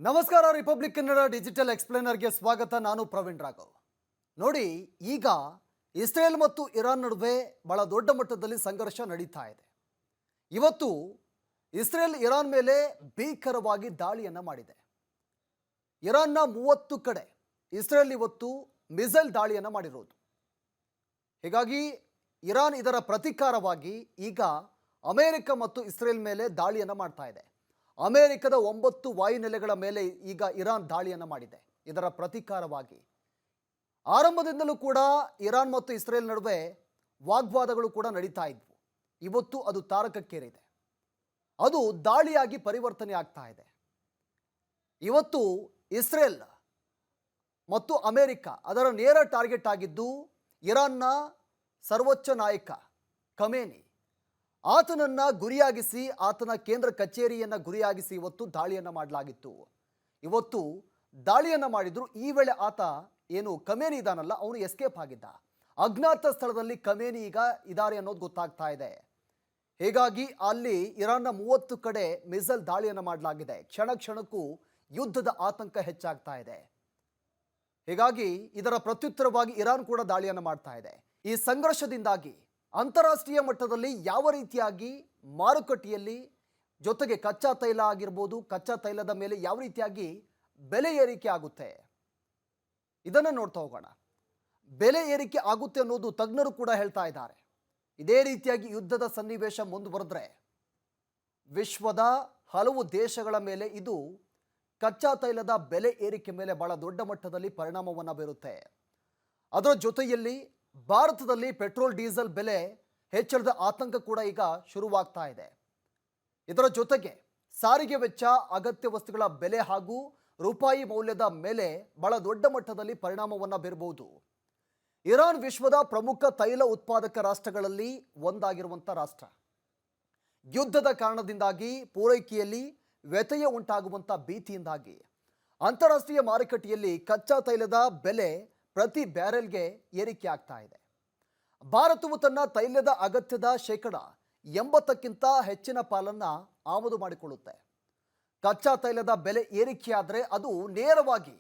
ನಮಸ್ಕಾರ. Republic Kannada digital ಎಕ್ಸ್ಪ್ಲೇನರ್ಗೆ ಸ್ವಾಗತ. ನಾನು ಪ್ರವೀಣ್ ರಾಘವ್. ನೋಡಿ, ಈಗ ಇಸ್ರೇಲ್ ಮತ್ತು ಇರಾನ್ ನಡುವೆ ಬಹಳ ದೊಡ್ಡ ಮಟ್ಟದಲ್ಲಿ ಸಂಘರ್ಷ ನಡೀತಾ ಇದೆ. ಇವತ್ತು ಇಸ್ರೇಲ್ ಇರಾನ್ ಮೇಲೆ ಭೀಕರವಾಗಿ ದಾಳಿಯನ್ನು ಮಾಡಿದೆ. ಇರಾನ್ನ 30 ಕಡೆ ಇಸ್ರೇಲ್ ಇವತ್ತು ಮಿಸೈಲ್ ದಾಳಿಯನ್ನು ಮಾಡಿರೋದು. ಹೀಗಾಗಿ ಇರಾನ್ ಇದರ ಪ್ರತೀಕಾರವಾಗಿ ಈಗ ಅಮೆರಿಕ ಮತ್ತು ಇಸ್ರೇಲ್ ಮೇಲೆ ದಾಳಿಯನ್ನು ಮಾಡ್ತಾ ಇದೆ. ಅಮೆರಿಕದ 9 ವಾಯುನೆಲೆಗಳ ಮೇಲೆ ಈಗ ಇರಾನ್ ದಾಳಿಯನ್ನು ಮಾಡಿದೆ. ಇದರ ಪ್ರತೀಕಾರವಾಗಿ ಆರಂಭದಿಂದಲೂ ಕೂಡ ಇರಾನ್ ಮತ್ತು ಇಸ್ರೇಲ್ ನಡುವೆ ವಾಗ್ವಾದಗಳು ಕೂಡ ನಡೀತಾ ಇದ್ವು. ಇವತ್ತು ಅದು ತಾರಕಕ್ಕೇರಿದೆ. ಅದು ದಾಳಿಯಾಗಿ ಪರಿವರ್ತನೆ ಆಗ್ತಾ ಇದೆ. ಇವತ್ತು ಇಸ್ರೇಲ್ ಮತ್ತು ಅಮೆರಿಕ ಅದರ ನೇರ ಟಾರ್ಗೆಟ್ ಆಗಿದ್ದು ಇರಾನ್ನ ಸರ್ವೋಚ್ಚ ನಾಯಕ ಖಮೇನಿ. ಆತನನ್ನು ಗುರಿಯಾಗಿಸಿ, ಆತನ ಕೇಂದ್ರ ಕಚೇರಿಯನ್ನು ಗುರಿಯಾಗಿಸಿ ಇವತ್ತು ದಾಳಿಯನ್ನು ಮಾಡಲಾಗಿತ್ತು. ಇವತ್ತು ದಾಳಿಯನ್ನು ಮಾಡಿದ್ರು. ಈ ವೇಳೆ ಆತ ಏನು ಖಮೇನಿ ಇದಾನಲ್ಲ, ಅವನು ಎಸ್ಕೇಪ್ ಆಗಿದ್ದ. ಅಜ್ಞಾತ ಸ್ಥಳದಲ್ಲಿ ಖಮೇನಿ ಈಗ ಇದ್ದಾರೆ ಅನ್ನೋದು ಗೊತ್ತಾಗ್ತಾ ಇದೆ. ಹೀಗಾಗಿ ಅಲ್ಲಿ ಇರಾನ್ನ 30 ಕಡೆ ಮಿಸೈಲ್ ದಾಳಿಯನ್ನು ಮಾಡಲಾಗಿದೆ. ಕ್ಷಣ ಕ್ಷಣಕ್ಕೂ ಯುದ್ಧದ ಆತಂಕ ಹೆಚ್ಚಾಗ್ತಾ ಇದೆ. ಹೀಗಾಗಿ ಇದರ ಪ್ರತ್ಯುತ್ತರವಾಗಿ ಇರಾನ್ ಕೂಡ ದಾಳಿಯನ್ನು ಮಾಡ್ತಾ ಇದೆ. ಈ ಸಂಘರ್ಷದಿಂದಾಗಿ ಅಂತಾರಾಷ್ಟ್ರೀಯ ಮಟ್ಟದಲ್ಲಿ ಯಾವ ರೀತಿಯಾಗಿ ಮಾರುಕಟ್ಟೆಯಲ್ಲಿ, ಜೊತೆಗೆ ಕಚ್ಚಾ ತೈಲ ಆಗಿರ್ಬೋದು, ಕಚ್ಚಾ ತೈಲದ ಮೇಲೆ ಯಾವ ರೀತಿಯಾಗಿ ಬೆಲೆ ಏರಿಕೆ ಆಗುತ್ತೆ ಇದನ್ನು ನೋಡ್ತಾ ಹೋಗೋಣ. ಬೆಲೆ ಏರಿಕೆ ಆಗುತ್ತೆ ಅನ್ನೋದು ತಜ್ಞರು ಕೂಡ ಹೇಳ್ತಾ ಇದ್ದಾರೆ. ಇದೇ ರೀತಿಯಾಗಿ ಯುದ್ಧದ ಸನ್ನಿವೇಶ ಮುಂದುವರೆದ್ರೆ ವಿಶ್ವದ ಹಲವು ದೇಶಗಳ ಮೇಲೆ ಇದು ಕಚ್ಚಾ ತೈಲದ ಬೆಲೆ ಏರಿಕೆ ಮೇಲೆ ಬಹಳ ದೊಡ್ಡ ಮಟ್ಟದಲ್ಲಿ ಪರಿಣಾಮವನ್ನು ಬೀರುತ್ತೆ. ಅದರ ಜೊತೆಯಲ್ಲಿ ಭಾರತದಲ್ಲಿ ಪೆಟ್ರೋಲ್ ಡೀಸೆಲ್ ಬೆಲೆ ಹೆಚ್ಚಳದ ಆತಂಕ ಕೂಡ ಈಗ ಶುರುವಾಗ್ತಾ ಇದೆ. ಇದರ ಜೊತೆಗೆ ಸಾರಿಗೆ ವೆಚ್ಚ, ಅಗತ್ಯ ವಸ್ತುಗಳ ಬೆಲೆ ಹಾಗೂ ರೂಪಾಯಿ ಮೌಲ್ಯದ ಮೇಲೆ ಬಹಳ ದೊಡ್ಡ ಮಟ್ಟದಲ್ಲಿ ಪರಿಣಾಮವನ್ನು ಬೀರಬಹುದು. ಇರಾನ್ ವಿಶ್ವದ ಪ್ರಮುಖ ತೈಲ ಉತ್ಪಾದಕ ರಾಷ್ಟ್ರಗಳಲ್ಲಿ ಒಂದಾಗಿರುವಂಥ ರಾಷ್ಟ್ರ. ಯುದ್ಧದ ಕಾರಣದಿಂದಾಗಿ ಪೂರೈಕೆಯಲ್ಲಿ ವ್ಯತ್ಯಯ ಉಂಟಾಗುವಂಥ ಭೀತಿಯಿಂದಾಗಿ ಅಂತಾರಾಷ್ಟ್ರೀಯ ಮಾರುಕಟ್ಟೆಯಲ್ಲಿ ಕಚ್ಚಾ ತೈಲದ ಬೆಲೆ ಪ್ರತಿ ಬ್ಯಾರೆಲ್ಗೆ ಏರಿಕೆ ಆಗ್ತಾ ಇದೆ. ಭಾರತವು ತನ್ನ ತೈಲದ ಅಗತ್ಯದ 80%ಕ್ಕಿಂತ ಹೆಚ್ಚಿನ ಪಾಲನ್ನು ಆಮದು ಮಾಡಿಕೊಳ್ಳುತ್ತೆ. ಕಚ್ಚಾ ತೈಲದ ಬೆಲೆ ಏರಿಕೆಯಾದರೆ ಅದು ನೇರವಾಗಿ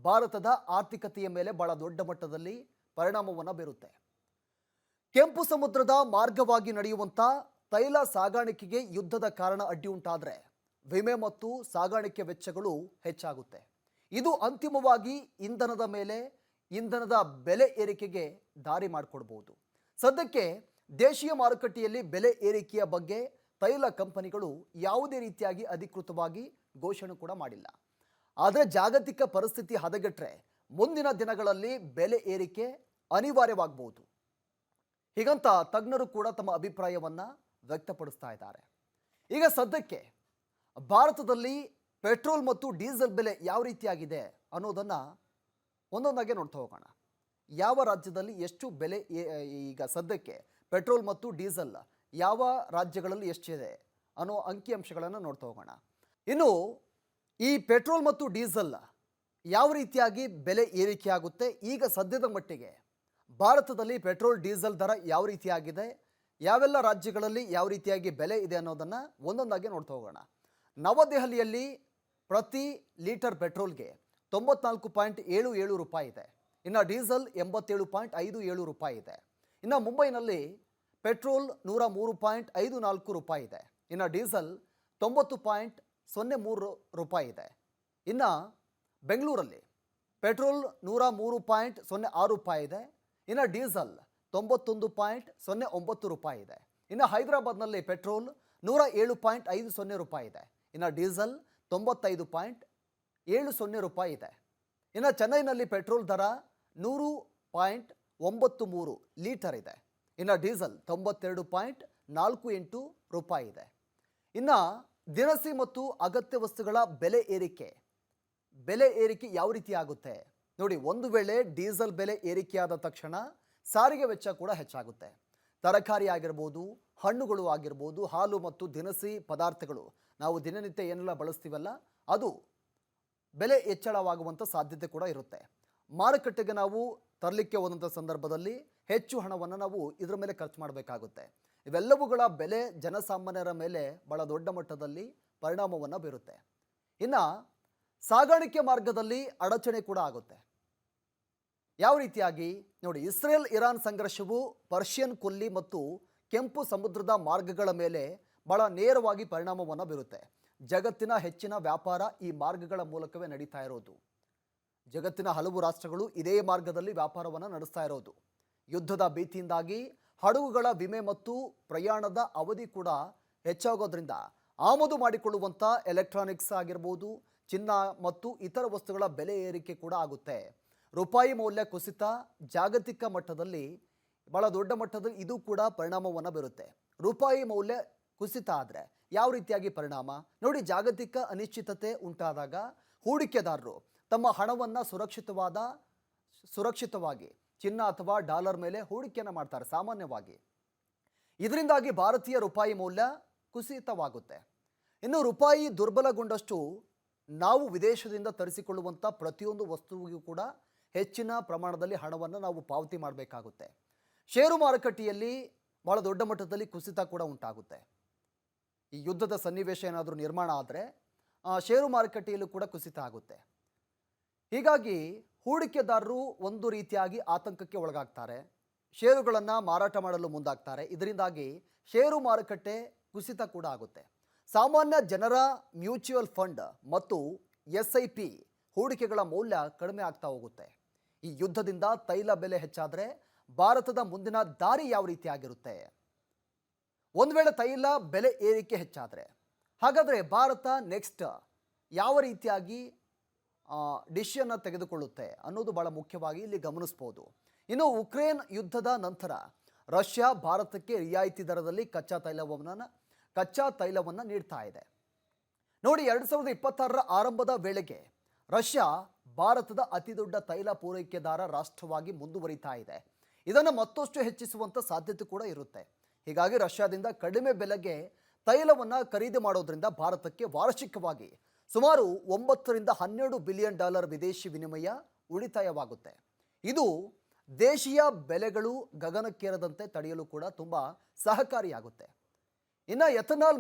ಭಾರತದ ಆರ್ಥಿಕತೆಯ ಮೇಲೆ ಬಹಳ ದೊಡ್ಡ ಮಟ್ಟದಲ್ಲಿ ಪರಿಣಾಮವನ್ನು ಬೀರುತ್ತೆ. ಕೆಂಪು ಸಮುದ್ರದ ಮಾರ್ಗವಾಗಿ ನಡೆಯುವಂಥ ತೈಲ ಸಾಗಾಣಿಕೆಗೆ ಯುದ್ಧದ ಕಾರಣ ಅಡ್ಡಿ ಉಂಟಾದರೆ ವಿಮೆ ಮತ್ತು ಸಾಗಾಣಿಕೆ ವೆಚ್ಚಗಳು ಹೆಚ್ಚಾಗುತ್ತೆ. ಇದು ಅಂತಿಮವಾಗಿ ಇಂಧನದ ಬೆಲೆ ಏರಿಕೆಗೆ ದಾರಿ ಮಾಡಿಕೊಡ್ಬೋದು. ಸದ್ಯಕ್ಕೆ ದೇಶೀಯ ಮಾರುಕಟ್ಟೆಯಲ್ಲಿ ಬೆಲೆ ಏರಿಕೆಯ ಬಗ್ಗೆ ತೈಲ ಕಂಪನಿಗಳು ಯಾವುದೇ ರೀತಿಯಾಗಿ ಅಧಿಕೃತವಾಗಿ ಘೋಷಣೆ ಕೂಡ ಮಾಡಿಲ್ಲ. ಆದರೆ ಜಾಗತಿಕ ಪರಿಸ್ಥಿತಿ ಹದಗೆಟ್ಟರೆ ಮುಂದಿನ ದಿನಗಳಲ್ಲಿ ಬೆಲೆ ಏರಿಕೆ ಅನಿವಾರ್ಯವಾಗಬಹುದು. ಹೀಗಂತ ತಜ್ಞರು ಕೂಡ ತಮ್ಮ ಅಭಿಪ್ರಾಯವನ್ನು ವ್ಯಕ್ತಪಡಿಸ್ತಾ ಇದ್ದಾರೆ. ಈಗ ಸದ್ಯಕ್ಕೆ ಭಾರತದಲ್ಲಿ ಪೆಟ್ರೋಲ್ ಮತ್ತು ಡೀಸೆಲ್ ಬೆಲೆ ಯಾವ ರೀತಿಯಾಗಿದೆ ಅನ್ನೋದನ್ನು ಒಂದೊಂದಾಗೆ ನೋಡ್ತಾ ಹೋಗೋಣ. ಯಾವ ರಾಜ್ಯದಲ್ಲಿ ಎಷ್ಟು ಬೆಲೆ ಈಗ ಸದ್ಯಕ್ಕೆ ಪೆಟ್ರೋಲ್ ಮತ್ತು ಡೀಸೆಲ್ ಯಾವ ರಾಜ್ಯಗಳಲ್ಲಿ ಎಷ್ಟಿದೆ ಅನ್ನೋ ಅಂಕಿಅಂಶಗಳನ್ನು ನೋಡ್ತಾ ಹೋಗೋಣ. ಇನ್ನು ಈ ಪೆಟ್ರೋಲ್ ಮತ್ತು ಡೀಸೆಲ್ ಯಾವ ರೀತಿಯಾಗಿ ಬೆಲೆ ಏರಿಕೆ ಆಗುತ್ತೆ, ಈಗ ಸದ್ಯದ ಮಟ್ಟಿಗೆ ಭಾರತದಲ್ಲಿ ಪೆಟ್ರೋಲ್ ಡೀಸೆಲ್ ದರ ಯಾವ ರೀತಿಯಾಗಿದೆ, ಯಾವೆಲ್ಲ ರಾಜ್ಯಗಳಲ್ಲಿ ಯಾವ ರೀತಿಯಾಗಿ ಬೆಲೆ ಇದೆ ಅನ್ನೋದನ್ನು ಒಂದೊಂದಾಗಿ ನೋಡ್ತಾ ಹೋಗೋಣ. ನವದೆಹಲಿಯಲ್ಲಿ ಪ್ರತಿ ಲೀಟರ್ ಪೆಟ್ರೋಲ್ಗೆ 94.77 ರೂಪಾಯಿ ಇದೆ. ಇನ್ನು ಡೀಸೆಲ್ 87.57 ರೂಪಾಯಿ ಇದೆ. ಇನ್ನು ಮುಂಬೈನಲ್ಲಿ ಪೆಟ್ರೋಲ್ 103.54 ರೂಪಾಯಿ ಇದೆ. ಇನ್ನು ಡೀಸೆಲ್ 90.03 ರೂಪಾಯಿ ಇದೆ. ಇನ್ನು ಬೆಂಗಳೂರಲ್ಲಿ ಪೆಟ್ರೋಲ್ 103.06 ರೂಪಾಯಿ ಇದೆ. ಇನ್ನು ಡೀಸೆಲ್ 91.09 ರೂಪಾಯಿ ಇದೆ. ಇನ್ನು ಹೈದರಾಬಾದ್ನಲ್ಲಿ ಪೆಟ್ರೋಲ್ 107.50 ರೂಪಾಯಿ ಇದೆ. ಇನ್ನು ಡೀಸೆಲ್ 95.70 ರೂಪಾಯಿ ಇದೆ. ಇನ್ನು ಚೆನ್ನೈನಲ್ಲಿ ಪೆಟ್ರೋಲ್ ದರ 100.93 ಲೀಟರ್ ಇದೆ. ಇನ್ನು ಡೀಸೆಲ್ 92.48 ರೂಪಾಯಿ ಇದೆ. ಇನ್ನು ದಿನಸಿ ಮತ್ತು ಅಗತ್ಯ ವಸ್ತುಗಳ ಬೆಲೆ ಏರಿಕೆ ಯಾವ ರೀತಿ ಆಗುತ್ತೆ ನೋಡಿ. ಒಂದು ವೇಳೆ ಡೀಸೆಲ್ ಬೆಲೆ ಏರಿಕೆಯಾದ ತಕ್ಷಣ ಸಾರಿಗೆ ವೆಚ್ಚ ಕೂಡ ಹೆಚ್ಚಾಗುತ್ತೆ. ತರಕಾರಿ ಆಗಿರ್ಬೋದು, ಹಣ್ಣುಗಳು ಆಗಿರ್ಬೋದು, ಹಾಲು ಮತ್ತು ದಿನಸಿ ಪದಾರ್ಥಗಳು ನಾವು ದಿನನಿತ್ಯ ಏನೆಲ್ಲ ಬಳಸ್ತೀವಲ್ಲ, ಅದು ಬೆಲೆ ಹೆಚ್ಚಳವಾಗುವಂಥ ಸಾಧ್ಯತೆ ಕೂಡ ಇರುತ್ತೆ. ಮಾರುಕಟ್ಟೆಗೆ ನಾವು ತರಲಿಕ್ಕೆ ಹೋದಂಥ ಸಂದರ್ಭದಲ್ಲಿ ಹೆಚ್ಚು ಹಣವನ್ನು ನಾವು ಇದರ ಮೇಲೆ ಖರ್ಚು ಮಾಡಬೇಕಾಗುತ್ತೆ. ಇವೆಲ್ಲವುಗಳ ಬೆಲೆ ಜನಸಾಮಾನ್ಯರ ಮೇಲೆ ಬಹಳ ದೊಡ್ಡ ಮಟ್ಟದಲ್ಲಿ ಪರಿಣಾಮವನ್ನು ಬೀರುತ್ತೆ. ಇನ್ನು ಸಾಗಾಣಿಕೆ ಮಾರ್ಗದಲ್ಲಿ ಅಡಚಣೆ ಕೂಡ ಆಗುತ್ತೆ. ಯಾವ ರೀತಿಯಾಗಿ ನೋಡಿ, ಇಸ್ರೇಲ್ ಇರಾನ್ ಸಂಘರ್ಷವು ಪರ್ಷಿಯನ್ ಕೊಲ್ಲಿ ಮತ್ತು ಕೆಂಪು ಸಮುದ್ರದ ಮಾರ್ಗಗಳ ಮೇಲೆ ಬಹಳ ನೇರವಾಗಿ ಪರಿಣಾಮವನ್ನು ಬೀರುತ್ತೆ. ಜಗತ್ತಿನ ಹೆಚ್ಚಿನ ವ್ಯಾಪಾರ ಈ ಮಾರ್ಗಗಳ ಮೂಲಕವೇ ನಡೀತಾ ಇರೋದು. ಜಗತ್ತಿನ ಹಲವು ರಾಷ್ಟ್ರಗಳು ಇದೇ ಮಾರ್ಗದಲ್ಲಿ ವ್ಯಾಪಾರವನ್ನು ನಡೆಸ್ತಾ ಇರೋದು. ಯುದ್ಧದ ಭೀತಿಯಿಂದಾಗಿ ಹಡಗುಗಳ ವಿಮೆ ಮತ್ತು ಪ್ರಯಾಣದ ಅವಧಿ ಕೂಡ ಹೆಚ್ಚಾಗೋದ್ರಿಂದ ಆಮದು ಮಾಡಿಕೊಳ್ಳುವಂಥ ಎಲೆಕ್ಟ್ರಾನಿಕ್ಸ್ ಆಗಿರ್ಬೋದು, ಚಿನ್ನ ಮತ್ತು ಇತರ ವಸ್ತುಗಳ ಬೆಲೆ ಏರಿಕೆ ಕೂಡ ಆಗುತ್ತೆ. ರೂಪಾಯಿ ಮೌಲ್ಯ ಕುಸಿತ ಜಾಗತಿಕ ಮಟ್ಟದಲ್ಲಿ ಬಹಳ ದೊಡ್ಡ ಮಟ್ಟದಲ್ಲಿ ಇದು ಕೂಡ ಪರಿಣಾಮವನ್ನು ಬೀರುತ್ತೆ. ರೂಪಾಯಿ ಮೌಲ್ಯ ಕುಸಿತ ಆದರೆ ಯಾವ ರೀತಿಯಾಗಿ ಪರಿಣಾಮ ನೋಡಿ, ಜಾಗತಿಕ ಅನಿಶ್ಚಿತತೆ ಉಂಟಾದಾಗ ಹೂಡಿಕೆದಾರರು ತಮ್ಮ ಹಣವನ್ನು ಸುರಕ್ಷಿತವಾಗಿ ಚಿನ್ನ ಅಥವಾ ಡಾಲರ್ ಮೇಲೆ ಹೂಡಿಕೆಯನ್ನು ಮಾಡ್ತಾರೆ ಸಾಮಾನ್ಯವಾಗಿ. ಇದರಿಂದಾಗಿ ಭಾರತೀಯ ರೂಪಾಯಿ ಮೌಲ್ಯ ಕುಸಿತವಾಗುತ್ತೆ. ಇನ್ನು ರೂಪಾಯಿ ದುರ್ಬಲಗೊಂಡಷ್ಟು ನಾವು ವಿದೇಶದಿಂದ ತರಿಸಿಕೊಳ್ಳುವಂಥ ಪ್ರತಿಯೊಂದು ವಸ್ತುವಿಗೂ ಕೂಡ ಹೆಚ್ಚಿನ ಪ್ರಮಾಣದಲ್ಲಿ ಹಣವನ್ನು ನಾವು ಪಾವತಿ ಮಾಡಬೇಕಾಗುತ್ತೆ. ಷೇರು ಮಾರುಕಟ್ಟೆಯಲ್ಲಿ ಬಹಳ ದೊಡ್ಡ ಮಟ್ಟದಲ್ಲಿ ಕುಸಿತ ಕೂಡ ಉಂಟಾಗುತ್ತೆ. ಈ ಯುದ್ಧದ ಸನ್ನಿವೇಶ ಏನಾದರೂ ನಿರ್ಮಾಣ ಆದರೆ ಷೇರು ಮಾರುಕಟ್ಟೆಯಲ್ಲೂ ಕೂಡ ಕುಸಿತ ಆಗುತ್ತೆ. ಹೀಗಾಗಿ ಹೂಡಿಕೆದಾರರು ಒಂದು ರೀತಿಯಾಗಿ ಆತಂಕಕ್ಕೆ ಒಳಗಾಗ್ತಾರೆ, ಷೇರುಗಳನ್ನು ಮಾರಾಟ ಮಾಡಲು ಮುಂದಾಗ್ತಾರೆ. ಇದರಿಂದಾಗಿ ಷೇರು ಮಾರುಕಟ್ಟೆ ಕುಸಿತ ಕೂಡ ಆಗುತ್ತೆ. ಸಾಮಾನ್ಯ ಜನರ ಮ್ಯೂಚುವಲ್ ಫಂಡ್ ಮತ್ತು SIP ಹೂಡಿಕೆಗಳ ಮೌಲ್ಯ ಕಡಿಮೆ ಆಗ್ತಾ ಹೋಗುತ್ತೆ. ಈ ಯುದ್ಧದಿಂದ ತೈಲ ಬೆಲೆ ಹೆಚ್ಚಾದರೆ ಭಾರತದ ಮುಂದಿನ ದಾರಿ ಯಾವ ರೀತಿಯಾಗಿರುತ್ತೆ? ಒಂದು ವೇಳೆ ತೈಲ ಬೆಲೆ ಏರಿಕೆ ಹೆಚ್ಚಾದರೆ ಹಾಗಾದರೆ ಭಾರತ ನೆಕ್ಸ್ಟ್ ಯಾವ ರೀತಿಯಾಗಿ ಡಿಸಿಷನ್ನ ತೆಗೆದುಕೊಳ್ಳುತ್ತೆ ಅನ್ನೋದು ಬಹಳ ಮುಖ್ಯವಾಗಿ ಇಲ್ಲಿ ಗಮನಿಸ್ಬೋದು. ಇನ್ನು ಉಕ್ರೇನ್ ಯುದ್ಧದ ನಂತರ ರಷ್ಯಾ ಭಾರತಕ್ಕೆ ರಿಯಾಯಿತಿ ದರದಲ್ಲಿ ಕಚ್ಚಾ ತೈಲವನ್ನು ನೀಡ್ತಾ ಇದೆ. ನೋಡಿ, 2026ರ ಆರಂಭದ ವೇಳೆಗೆ ರಷ್ಯಾ ಭಾರತದ ಅತಿದೊಡ್ಡ ತೈಲ ಪೂರೈಕೆದಾರ ರಾಷ್ಟ್ರವಾಗಿ ಮುಂದುವರಿತಾ ಇದೆ. ಇದನ್ನು ಮತ್ತಷ್ಟು ಹೆಚ್ಚಿಸುವಂಥ ಸಾಧ್ಯತೆ ಕೂಡ ಇರುತ್ತೆ. ಹೀಗಾಗಿ ರಷ್ಯಾದಿಂದ ಕಡಿಮೆ ಬೆಲೆಗೆ ತೈಲವನ್ನು ಖರೀದಿ ಮಾಡೋದ್ರಿಂದ ಭಾರತಕ್ಕೆ ವಾರ್ಷಿಕವಾಗಿ ಸುಮಾರು 9 ರಿಂದ 12 ಬಿಲಿಯನ್ ಡಾಲರ್ ವಿದೇಶಿ ವಿನಿಮಯ ಉಳಿತಾಯವಾಗುತ್ತೆ. ಇದು ದೇಶೀಯ ಬೆಲೆಗಳು ಗಗನಕ್ಕೇರದಂತೆ ತಡೆಯಲು ಕೂಡ ತುಂಬ ಸಹಕಾರಿಯಾಗುತ್ತೆ. ಇನ್ನು ಎಥನಾಲ್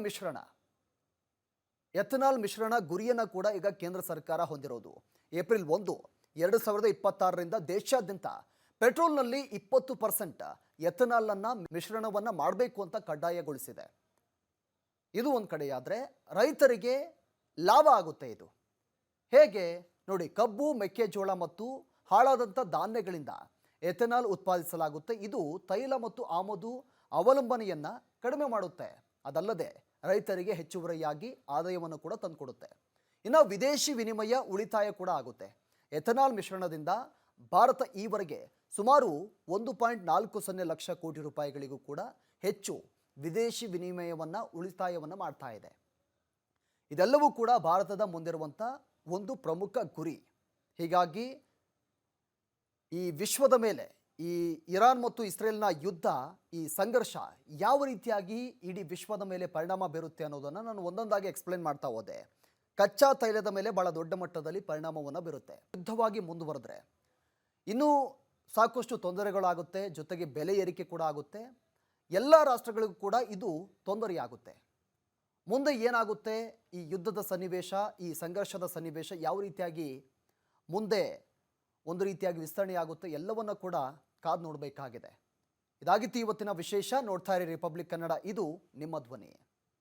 ಮಿಶ್ರಣ ಗುರಿಯನ್ನು ಕೂಡ ಈಗ ಕೇಂದ್ರ ಸರ್ಕಾರ ಹೊಂದಿರೋದು. ಏಪ್ರಿಲ್ 1, 2026ರಿಂದ ದೇಶಾದ್ಯಂತ ಪೆಟ್ರೋಲ್ನಲ್ಲಿ 20% ಎಥನಾಲನ್ನು ಮಿಶ್ರಣವನ್ನು ಮಾಡಬೇಕು ಅಂತ ಕಡ್ಡಾಯಗೊಳಿಸಿದೆ. ಇದು ಒಂದು ಕಡೆಯಾದರೆ ರೈತರಿಗೆ ಲಾಭ ಆಗುತ್ತೆ. ಇದು ಹೇಗೆ ನೋಡಿ, ಕಬ್ಬು, ಮೆಕ್ಕೆಜೋಳ ಮತ್ತು ಹಾಳಾದಂಥ ಧಾನ್ಯಗಳಿಂದ ಎಥನಾಲ್ ಉತ್ಪಾದಿಸಲಾಗುತ್ತೆ. ಇದು ತೈಲ ಮತ್ತು ಆಮದು ಅವಲಂಬನೆಯನ್ನು ಕಡಿಮೆ ಮಾಡುತ್ತೆ. ಅದಲ್ಲದೆ ರೈತರಿಗೆ ಹೆಚ್ಚುವರಿಯಾಗಿ ಆದಾಯವನ್ನು ಕೂಡ ತಂದುಕೊಡುತ್ತೆ. ಇನ್ನು ವಿದೇಶಿ ವಿನಿಮಯ ಉಳಿತಾಯ ಕೂಡ ಆಗುತ್ತೆ. ಎಥನಾಲ್ ಮಿಶ್ರಣದಿಂದ ಭಾರತ ಈವರೆಗೆ ಸುಮಾರು 1.40 ಲಕ್ಷ ಕೋಟಿ ರೂಪಾಯಿಗಳಿಗೂ ಕೂಡ ಹೆಚ್ಚು ವಿದೇಶಿ ಉಳಿತಾಯವನ್ನು ಮಾಡ್ತಾ ಇದೆ. ಇದೆಲ್ಲವೂ ಕೂಡ ಭಾರತದ ಮುಂದಿರುವಂಥ ಒಂದು ಪ್ರಮುಖ ಗುರಿ. ಹೀಗಾಗಿ ಈ ವಿಶ್ವದ ಮೇಲೆ ಈ ಇರಾನ್ ಮತ್ತು ಇಸ್ರೇಲ್ನ ಯುದ್ಧ, ಈ ಸಂಘರ್ಷ ಯಾವ ರೀತಿಯಾಗಿ ಇಡೀ ವಿಶ್ವದ ಮೇಲೆ ಪರಿಣಾಮ ಬೀರುತ್ತೆ ಅನ್ನೋದನ್ನು ನಾನು ಒಂದೊಂದಾಗಿ ಎಕ್ಸ್ಪ್ಲೇನ್ ಮಾಡ್ತಾ ಹೋದೆ. ಕಚ್ಚಾ ತೈಲದ ಮೇಲೆ ಬಹಳ ದೊಡ್ಡ ಮಟ್ಟದಲ್ಲಿ ಪರಿಣಾಮವನ್ನು ಬೀರುತ್ತೆ. ಯುದ್ಧವಾಗಿ ಮುಂದುವರೆದ್ರೆ ಇನ್ನೂ ಸಾಕಷ್ಟು ತೊಂದರೆಗಳಾಗುತ್ತೆ, ಜೊತೆಗೆ ಬೆಲೆ ಏರಿಕೆ ಕೂಡ ಆಗುತ್ತೆ. ಎಲ್ಲ ರಾಷ್ಟ್ರಗಳಿಗೂ ಕೂಡ ಇದು ತೊಂದರೆಯಾಗುತ್ತೆ. ಮುಂದೆ ಏನಾಗುತ್ತೆ, ಈ ಯುದ್ಧದ ಸನ್ನಿವೇಶ, ಈ ಸಂಘರ್ಷದ ಸನ್ನಿವೇಶ ಯಾವ ರೀತಿಯಾಗಿ ಮುಂದೆ ಒಂದು ರೀತಿಯಾಗಿ ವಿಸ್ತರಣೆಯಾಗುತ್ತೆ, ಎಲ್ಲವನ್ನ ಕೂಡ ಕಾದು ನೋಡಬೇಕಾಗಿದೆ. ಇದಾಗಿತ್ತು ಇವತ್ತಿನ ವಿಶೇಷ. ನೋಡ್ತಾ ಇರಿ ರಿಪಬ್ಲಿಕ್ ಕನ್ನಡ, ಇದು ನಿಮ್ಮ ಧ್ವನಿ.